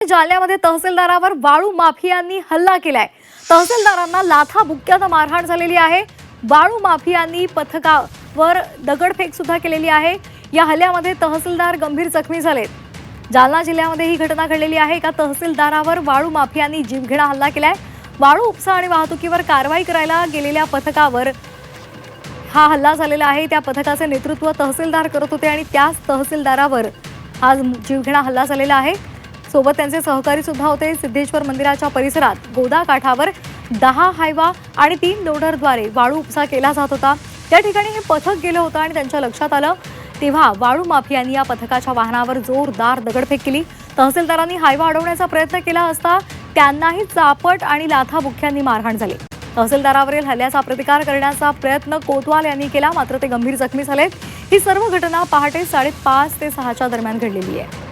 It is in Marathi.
जालन्यामध्ये तहसीलदारावर वाळू माफियांनी हल्ला केलाय। तहसीलदारांना लाथा बुक्क्यात मारहाण झालेली आहे। वाळू माफियांनी पथकावर दगडफेक सुद्धा केलेली आहे। या हल्ल्यामध्ये तहसीलदार गंभीर जखमी झालेत। जालना जिल्ह्यामध्ये ही घटना घडलेली आहे। एका तहसीलदारावर वाळू माफियांनी जीवघेणा हल्ला केलाय। वाळू उपसा आणि वाहतुकीवर कारवाई करायला गेलेल्या पथकावर हा हल्ला झालेला आहे। त्या पथकाचे नेतृत्व तहसीलदार करत होते आणि त्याच तहसीलदारावर हा जीवघेणा हल्ला झालेला आहे। सोबत त्यांचे सहकारी सुद्धा होते। सिद्धेश्वर मंदिराच्या परिसरात गोदा काठावर 10 हायवा आणि 3 लोडरद्वारे वाळू उपसा केला जात होता। त्या ठिकाणी हे पथक गेलं होतं आणि त्यांच्या लक्षात आलं तेव्हा वाळू माफियांनी या पथकाच्या वाहनावर जोरदार दगडफेक केली। तहसीलदारांनी हायवा अडवण्याचा प्रयत्न केला असता त्यांनाही चापट आणि लाथा बुक्क्यांनी मारहाण झाली। तहसीलदारावरील हल्ल्याचा प्रतिकार करण्याचा प्रयत्न कोतवाल यांनी केला, मात्र ते गंभीर जखमी झालेत। ही सर्व घटना पहाटे 5:30 ते 6च्या दरम्यान घडलेली आहे।